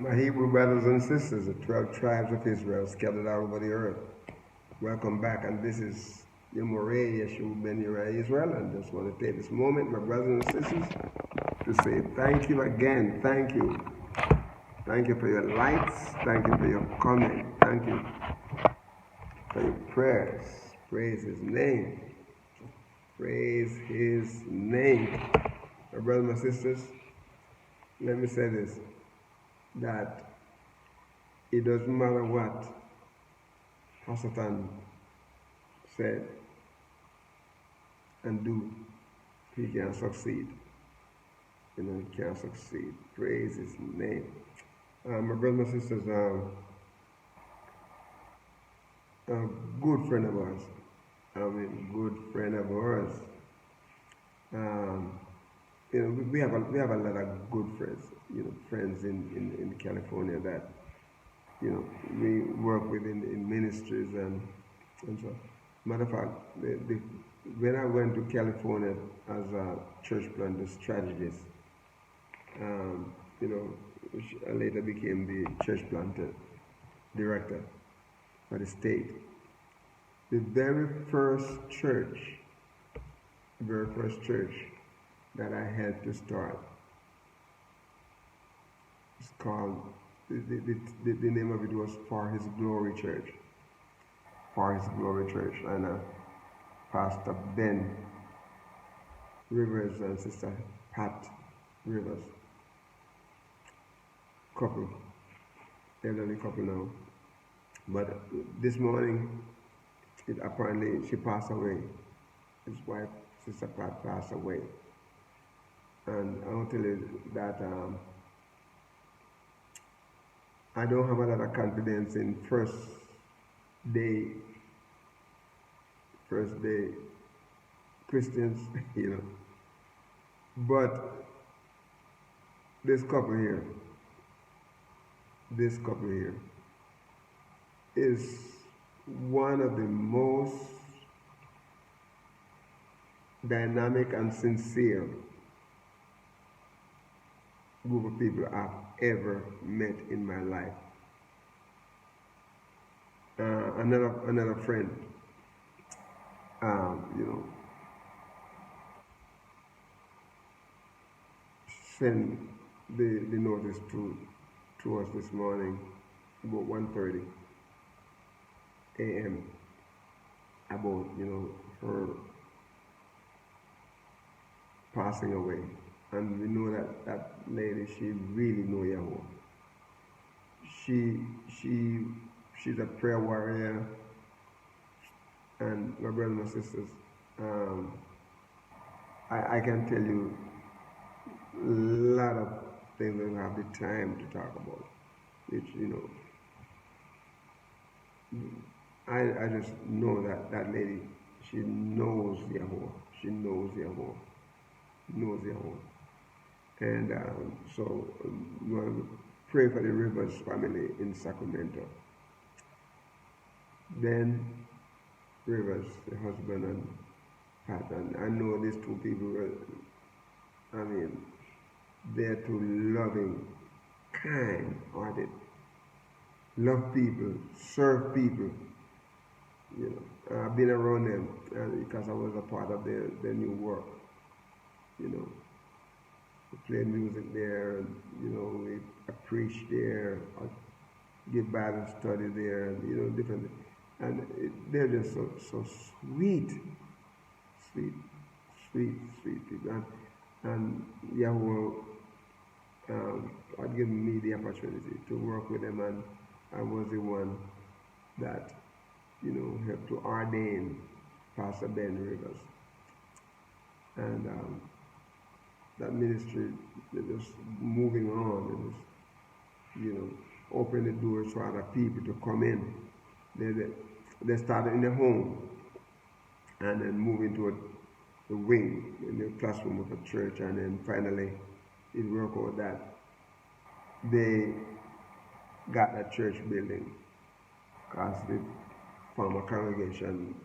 My Hebrew brothers and sisters, the 12 tribes of Israel scattered all over the earth. Welcome back, and this is Yomoreh Yeshua Ben Yireh Israel, and just want to take this moment, my brothers and sisters, to say thank you again. Thank you. Thank you for your likes. Thank you for your comment. Thank you for your prayers. Praise His name. Praise His name. My brothers and sisters, let me say this, that it doesn't matter what Hasatan said and do, he can succeed. He can succeed. Praise His name. My brothers and sisters, a good friend of ours, good friend of ours. We have a lot of good friends, friends in California that, we work with in ministries and so. Matter of fact, when I went to California as a church planter strategist, which I later became the church planter director for the state. The very first church that I had to start, it's called, the name of it was For His Glory Church. For His Glory Church. And Pastor Ben Rivers and Sister Pat Rivers, couple, elderly couple now. But this morning, apparently she passed away. His wife, Sister Pat, passed away. And I want to tell you that I don't have a lot of confidence in first day Christians, But this couple here is one of the most dynamic and sincere group of people I've ever met in my life. Another friend, sent the notice to us this morning about 1:30 a.m. about her passing away. And we know that lady, she really knows Yahuwah. She's a prayer warrior, and my brothers and sisters, I can tell you a lot of things we don't have the time to talk about, which, I just know that lady, she knows Yahuwah. She knows Yahuwah. And so we want to pray for the Rivers family in Sacramento. Then Rivers, the husband and Pat, and I know these two people, they're too loving, kind-hearted, love people, serve people. I've been around them because I was a part of their new work. We play music there, and we preach there, or give Bible study there, and different. And they're just so sweet people. And Yahuwah had given me the opportunity to work with them, and I was the one that helped to ordain Pastor Ben Rivers. And that ministry, they're just moving on, and just, open the doors for other people to come in. They started in the home, and then move into the wing, in the classroom of a church, and then finally it worked out that they got that church building, because the former congregation,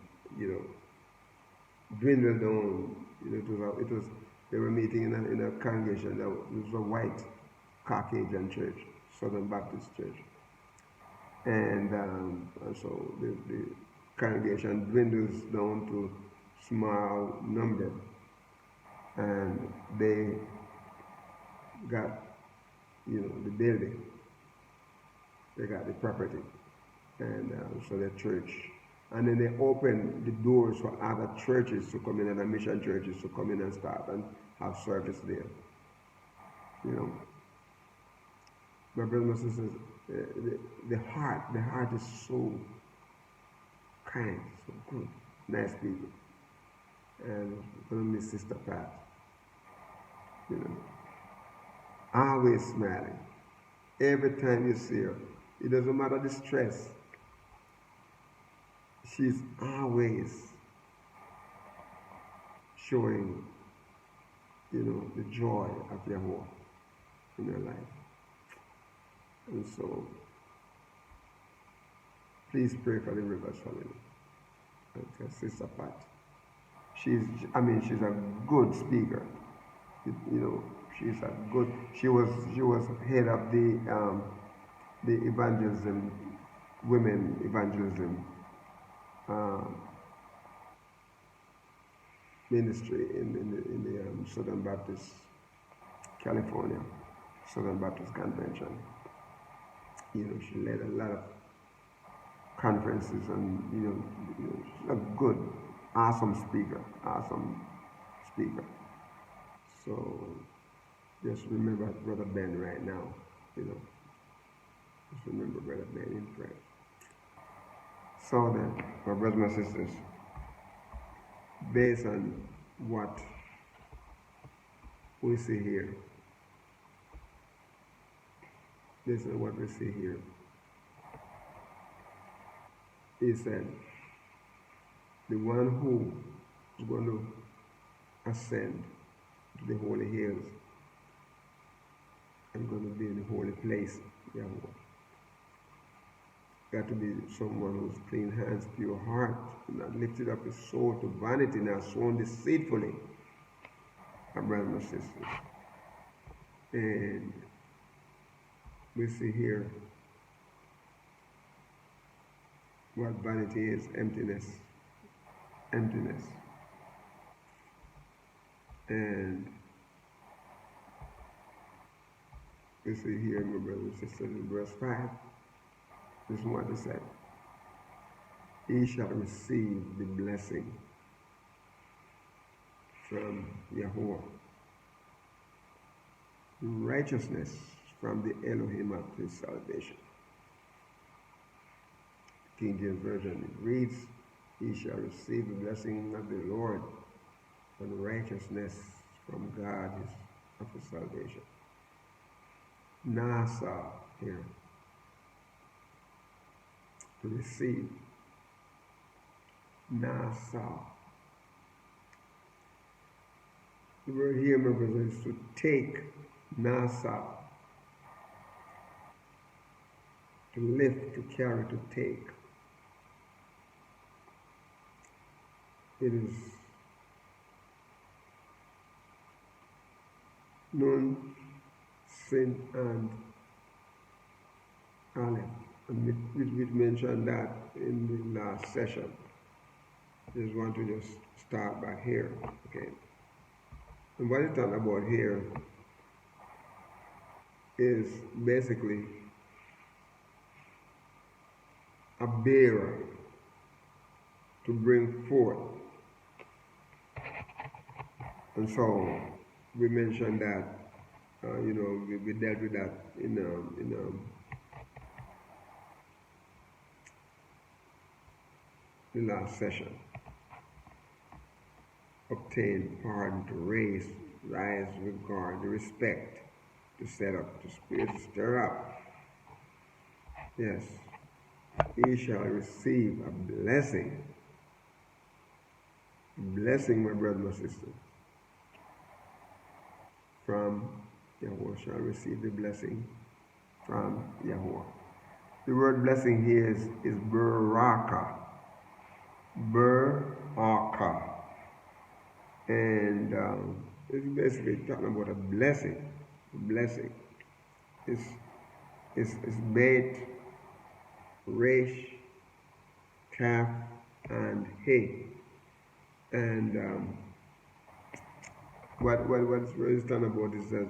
dwindled down. It was they were meeting in a congregation that was a white Caucasian church, Southern Baptist Church. And so the congregation dwindles down to small number, and they got, the building, they got the property, and so the church, and then they open the doors for other churches to come in, other mission churches to come in and start and have service there. My brothers and sisters, the heart is so kind, so good, nice people. And my sister Pat, always smiling. Every time you see her, it doesn't matter the stress, she's always showing, the joy of YAHUAH in her life. And so, please pray for the Rivers family. And Sister Pat, she's a good speaker. She was head of the evangelism, women evangelism ministry in the Southern Baptist, California, Southern Baptist Convention. She led a lot of conferences, and she's a good, awesome speaker. So just remember Brother Ben right now. Just remember Brother Ben in prayer. So then, my brothers and sisters, based on what we see here, he said, the one who is going to ascend to the holy hills and going to be in the holy place, YAHUAH, got to be someone who's clean hands, pure heart, not lifted up his soul to vanity, not sown deceitfully, my brothers and sisters. And we see here what vanity is: emptiness. And we see here, my brothers and sisters, in verse 5, this is what he said: he shall receive the blessing from YAHUAH, righteousness from the ELOHIM of his salvation. King James Version reads, he shall receive the blessing of the Lord and righteousness from God of his salvation. Nasa here, to receive. Nasa. The word here, my brothers, is to take. Nasa. To lift, to carry, to take. It is Nun, Sin, and Aleph. And we mentioned that in the last session. Just want to just start back here, okay? And what it's talking about here is basically a bearer to bring forth. And so we mentioned that, we dealt with that in the last session. Obtain pardon, to rise with God, to respect, to set up, to spirit, to stir up. Yes, he shall receive a blessing. Blessing, my brother, my sister. From YAHUAH, shall receive the blessing from YAHUAH. The word blessing here is baraka. Baraka. And it's basically talking about a blessing. Blessing. It's It's Beit, Resh, Kaf, and He. And what's really stand about is that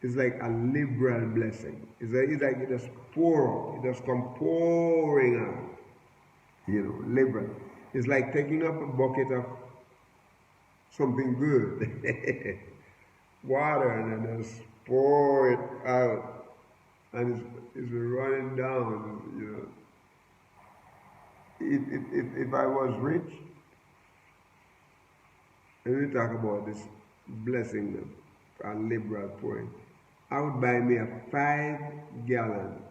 it's like a liberal blessing. It's like it just pour, it just come pouring out. Liberal. It's like taking up a bucket of something good, water, and then just pour it out, and it's running down. If I was rich, and we talk about this blessing and liberal pouring, I would buy me a 5-gallon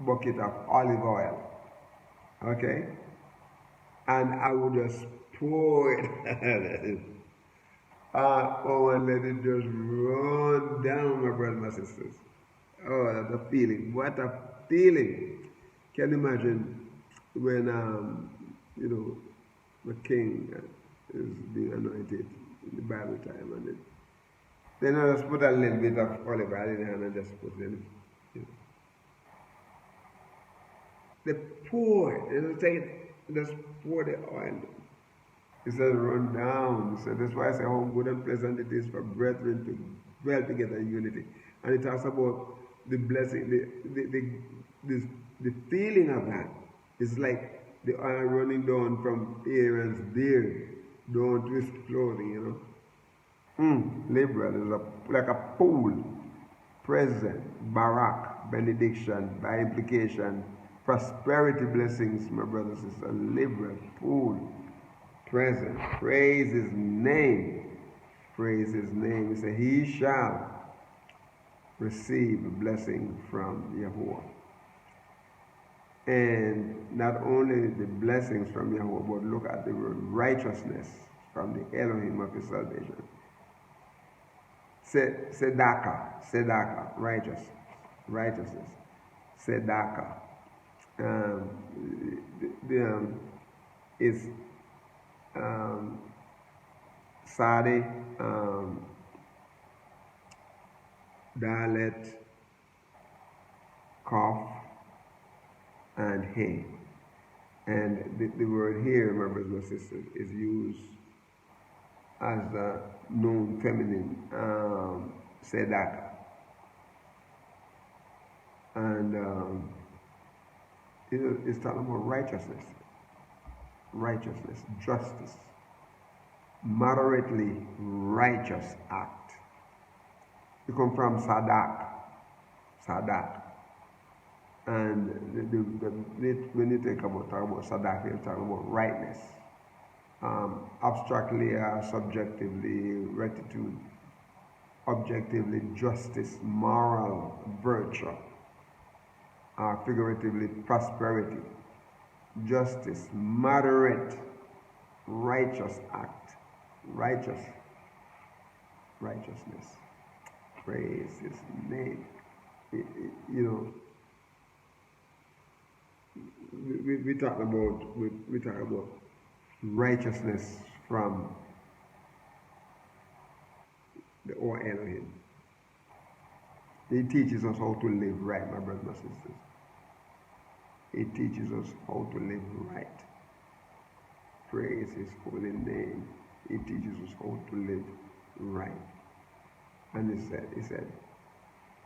bucket of olive oil, okay? And I would just pour it. And let it just run down, my brothers and my sisters. Oh, the feeling. What a feeling. Can you imagine when, the king is being anointed in the Bible time, and then I just put a little bit of olive oil in hand and just put it in. They pour it. Just pour the oil. It says run down. So that's why I say how good and pleasant it is for brethren to dwell together in unity. And it talks about the blessing, the feeling of that. It's like the oil running down from Aaron's beard down to his clothing, Liberal is like a pool, present, barak, benediction, by implication, prosperity blessings, my brothers and sisters, liberal, pool, present. Praise his name. Praise his name. He said, he shall receive a blessing from Yahuwah. And not only the blessings from Yahuwah, but look at the word righteousness from the Elohim of his salvation. Sedaka, righteousness. Sedaka. Is Sadi, Dalet, Kof, and He. And the word here, my brothers and sisters, is used as the known feminine, Sedaka. And it's talking about righteousness, justice, moderately righteous act. You come from Sadak, and when you talk about Sadak, you're talking about rightness, abstractly, subjectively, rectitude, objectively, justice, moral virtue, figuratively, prosperity, justice, moderate, righteous act, righteousness. Praise his name. We talk about righteousness from the Elohim. He teaches us how to live right, my brothers and sisters. He teaches us how to live right. Praise his holy name. He teaches us how to live right. And he said,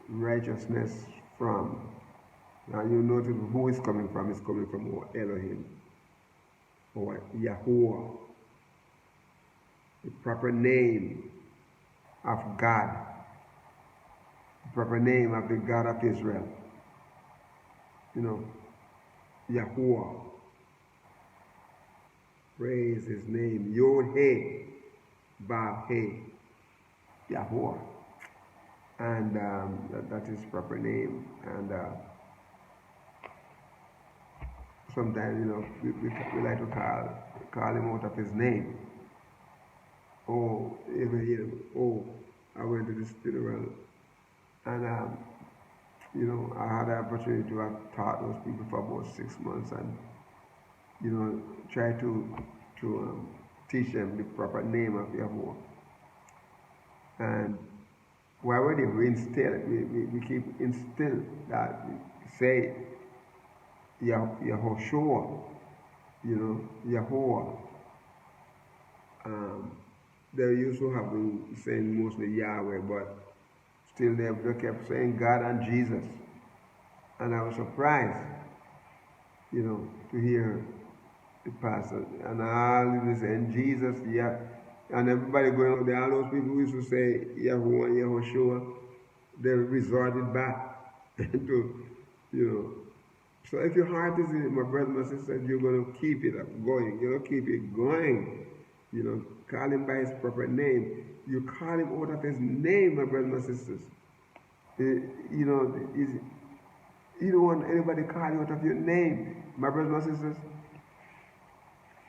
righteousness from. Now you notice who is coming from. It's coming from our Elohim, or YAHUAH, the proper name of God, the proper name of the God of Israel. YAHUAH. Praise his name. Yod-He, Vav-He, YAHUAH. And that is proper name. And sometimes, we like to call him out of his name. Oh, even here, I went to this funeral, and I had the opportunity to have taught those people for about 6 months, and try to teach them the proper name of Yahuwah. And Why would we instill? We keep instill that say Yahushua, Yahuwah. They used to have been saying mostly Yahweh, but still they kept saying God and Jesus. And I was surprised, to hear the pastor. And all was saying Jesus, yeah. And everybody going out there, all those people who used to say Yahuwah, Yahushua, they resorted back to, So if your heart is in it, my brother, my sister, you're going to keep it going. You're going to keep it going. Call him by his proper name. You call him out of his name, my brothers, my sisters. You don't want anybody calling out of your name, my brothers, my sisters.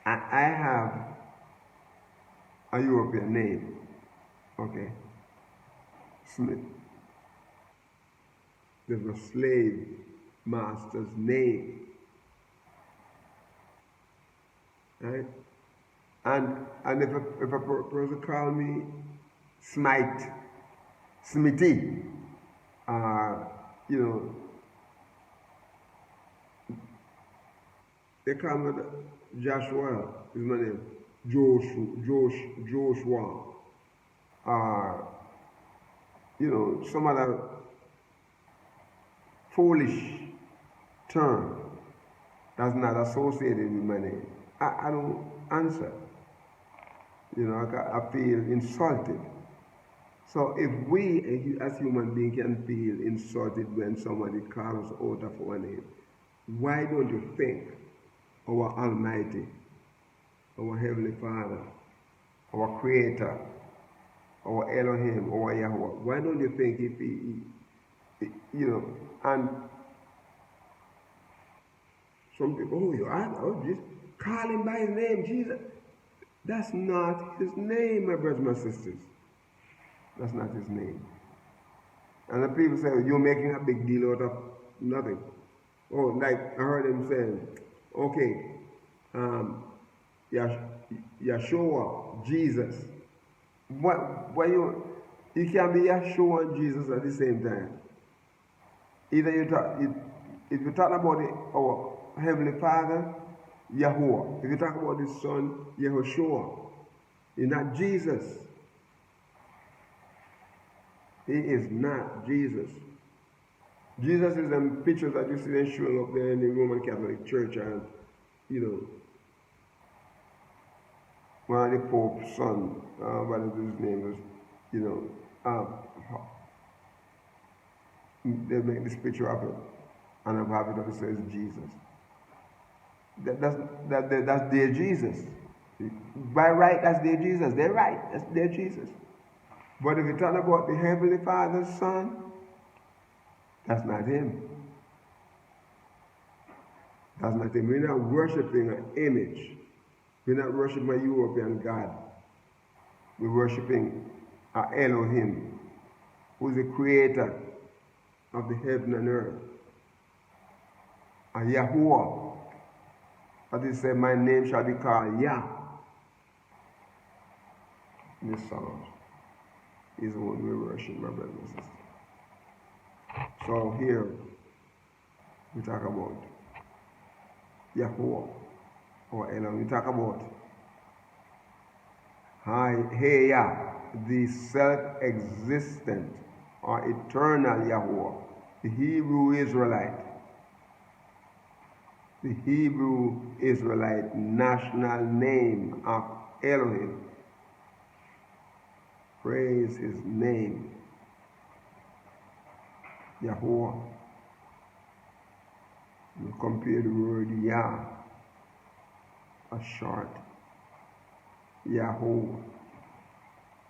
I have a European name, okay? Smith. There's a slave master's name, right? And if a person call me Smite, Smithy, they call me Joshua is my name, Joshua, some other foolish term that's not associated with my name. I don't answer. I feel insulted. So if we as human beings can feel insulted when somebody calls us out of our name, why don't you think our Almighty, our Heavenly Father, our Creator, our Elohim, our Yahuwah, why don't you think if he and some people, just call him by his name, Jesus. That's not his name, my brothers, my sisters. That's not his name. And the people say, you're making a big deal out of nothing. Oh, like I heard him saying, okay, Yahshua, Jesus. Why you can't be Yahshua and Jesus at the same time. Either if you talk about our Heavenly Father, Yahuwah. If you talk about his son, Yahushua, he's not Jesus. He is not Jesus. Jesus is them pictures that you see them showing up there in the Roman Catholic Church, and one of the Pope's son, what is his name, they make this picture of it, and above it it says Jesus. That's their Jesus. By right, that's their Jesus. They're right. That's their Jesus. But if you talk about the Heavenly Father's Son, that's not him. That's not him. We're not worshiping an image. We're not worshiping a European God. We're worshiping our Elohim, who is the creator of the heaven and earth. A Yahuwah. As he said, my name shall be called Yah. This song is the one we worship, my brothers and sisters. So here we talk about Yahuwah or Elohim. We talk about YAHUAH, the self-existent or eternal Yahuwah, the Hebrew Israelite. The Hebrew Israelite national name of Elohim. Praise his name. Yahuwah. You compare the word Yah, a short. Yahuwah.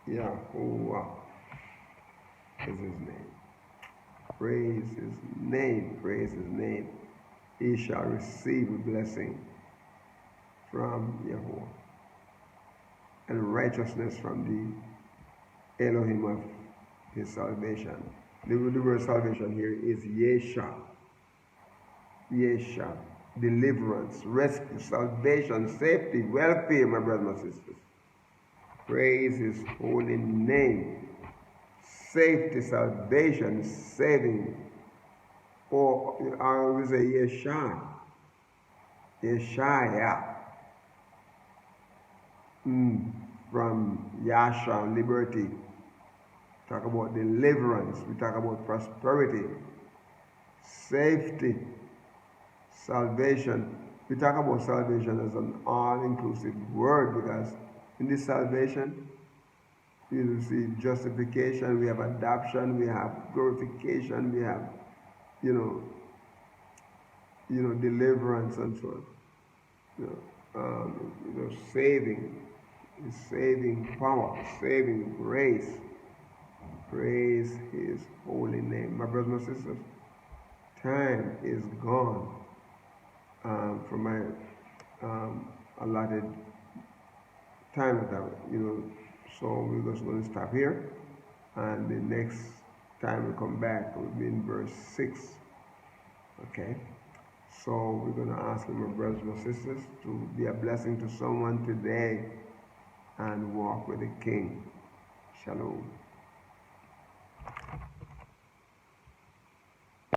Yahuwah is his name. Praise his name. Praise his name. He shall receive a blessing from Yahuwah and righteousness from the Elohim of his salvation. The word salvation here is Yesha. Yesha. Deliverance, rescue, salvation, safety, welfare, my brothers and sisters. Praise his holy name. safety, salvation, saving. Or I always say Yeshua. Yeshua. From Yasha, liberty. Talk about deliverance. We talk about prosperity, safety, salvation. We talk about salvation as an all-inclusive word because in this salvation, you see justification, we have adoption, we have glorification, we have, deliverance and so on. Saving power, saving grace. Praise His holy name. My brothers and sisters, time is gone from my allotted time that so we're just going to stop here, and the next time we come back will be in verse 6. Okay, so we're going to ask my brothers and sisters to be a blessing to someone today and walk with the King. Shalom.